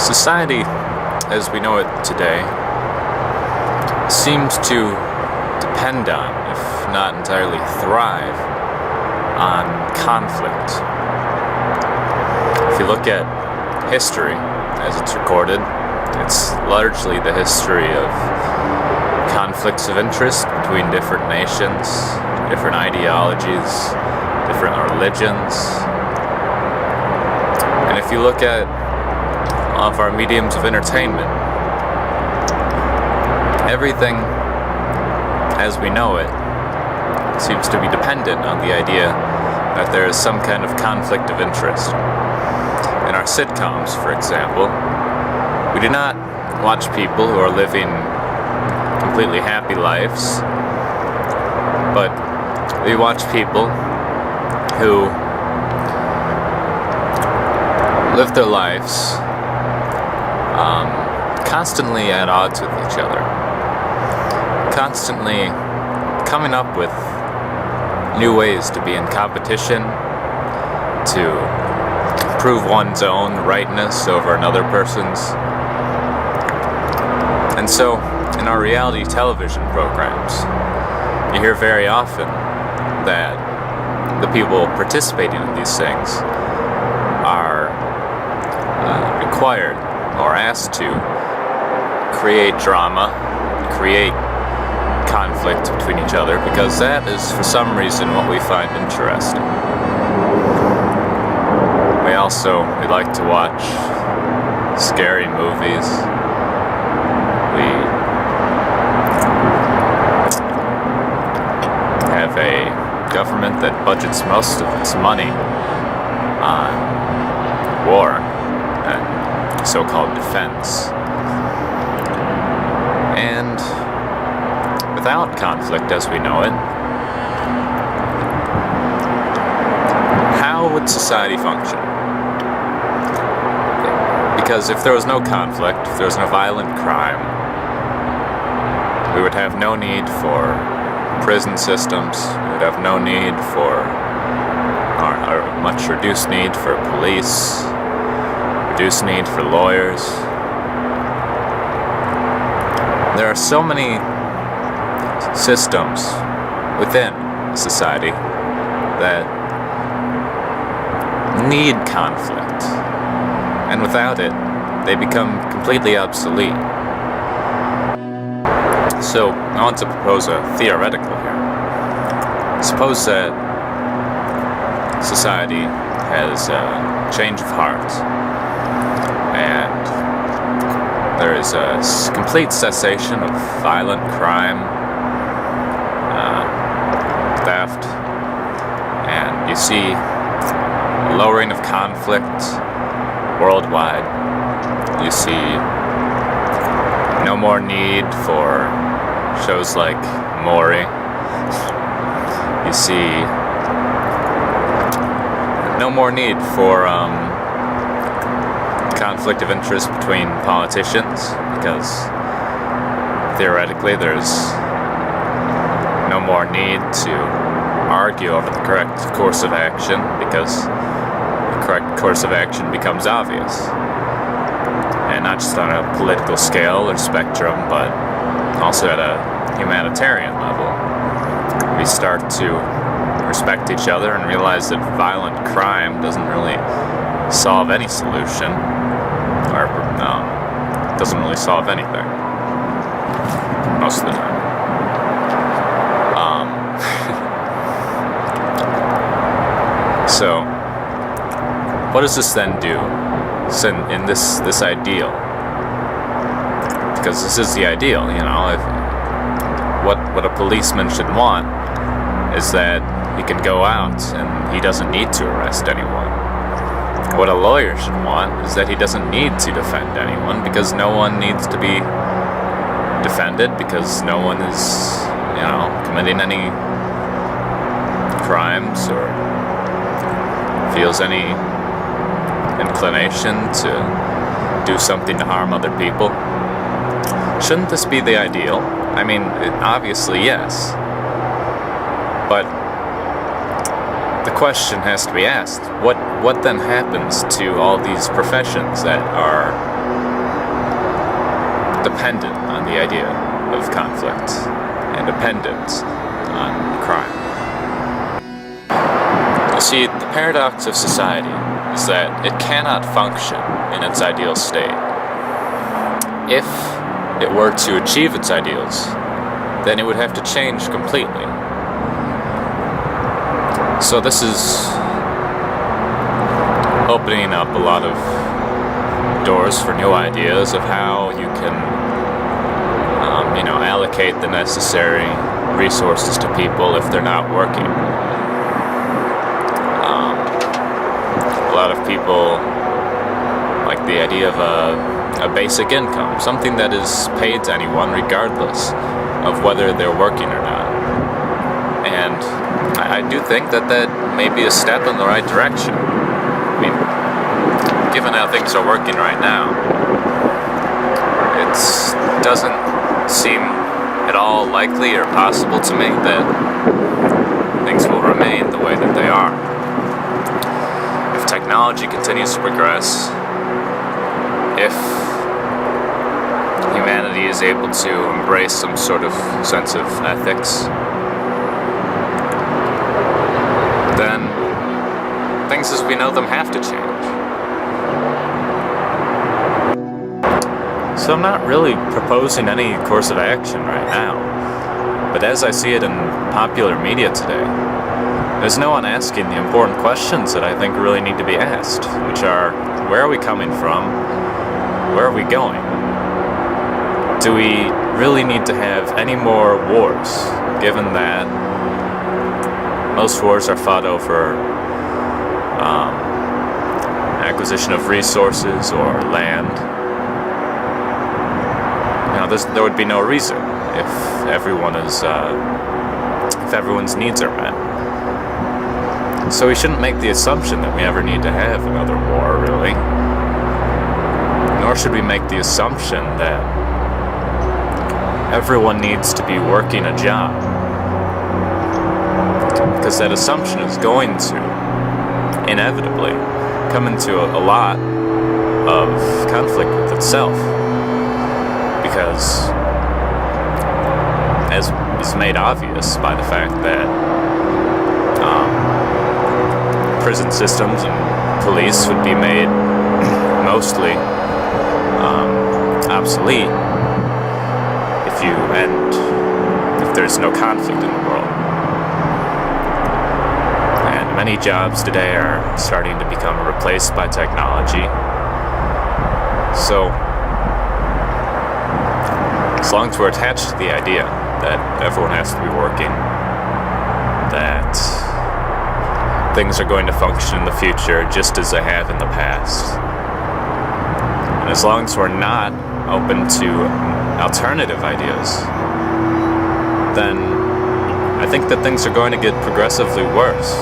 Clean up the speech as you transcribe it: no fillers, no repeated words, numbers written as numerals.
Society, as we know it today, seems to depend on, if not entirely thrive, on conflict. If you look at history as it's recorded, it's largely the history of conflicts of interest between different nations, different ideologies, different religions. And if you look at all of our mediums of entertainment, everything as we know it seems to be dependent on the idea that there is some kind of conflict of interest. In our sitcoms, for example, we do not watch people who are living completely happy lives, but we watch people who live their lives constantly at odds with each other, constantly coming up with new ways to be in competition, to prove one's own rightness over another person's. And so, in our reality television programs, you hear very often that the people participating in these things are required or asked to create drama, create conflict between each other, because that is for some reason what we find interesting. We like to watch scary movies. We have a government that budgets most of its money on war and so-called defense. And without conflict as we know it, how would society function? Because if there was no conflict, if there was no violent crime, we would have no need for prison systems, we would have no need for, or much reduced need for police, reduced need for lawyers. There are so many systems within society that need conflict, and without it, they become completely obsolete. So, I want to propose a theoretical here. Suppose that society has a change of heart, and there is a complete cessation of violent crime, theft, and you see a lowering of conflict worldwide. You see no more need for shows like Maury. You see no more need for conflict of interest between politicians, because theoretically there's no more need to argue over the correct course of action, because the correct course of action becomes obvious. And not just on a political scale or spectrum, but also at a humanitarian level. We start to respect each other and realize that violent crime doesn't really solve any solution, or doesn't really solve anything most of the time. So, what does this then do in this ideal? Because this is the ideal, you know. What a policeman should want is that he can go out and he doesn't need to arrest anyone. What a lawyer should want is that he doesn't need to defend anyone, because no one needs to be defended, because no one is, committing any crimes or feels any inclination to do something to harm other people. Shouldn't this be the ideal? I mean, obviously yes. But the question has to be asked, what then happens to all these professions that are dependent on the idea of conflict and dependent on crime. You see, the paradox of society is that it cannot function in its ideal state. If it were to achieve its ideals, then it would have to change completely. So this is opening up a lot of doors for new ideas of how you can allocate the necessary resources to people if they're not working. A lot of people like the idea of a basic income, something that is paid to anyone regardless of whether they're working or not. And I do think that may be a step in the right direction. I mean, given how things are working right now, it doesn't seem at all likely or possible to me that things will remain the way that they are. If technology continues to progress, if humanity is able to embrace some sort of sense of ethics, then things as we know them have to change. So I'm not really proposing any course of action right now, but as I see it in popular media today, there's no one asking the important questions that I think really need to be asked, which are, where are we coming from? Where are we going? Do we really need to have any more wars, given that most wars are fought over acquisition of resources or land? There would be no reason if everyone's needs are met. So we shouldn't make the assumption that we ever need to have another war, really. Nor should we make the assumption that everyone needs to be working a job, because that assumption is going to inevitably come into a lot of conflict with itself. Because, as is made obvious by the fact that prison systems and police would be made mostly obsolete if there's no conflict in the world. And many jobs today are starting to become replaced by technology. So, as long as we're attached to the idea that everyone has to be working, that things are going to function in the future just as they have in the past, and as long as we're not open to alternative ideas, then I think that things are going to get progressively worse.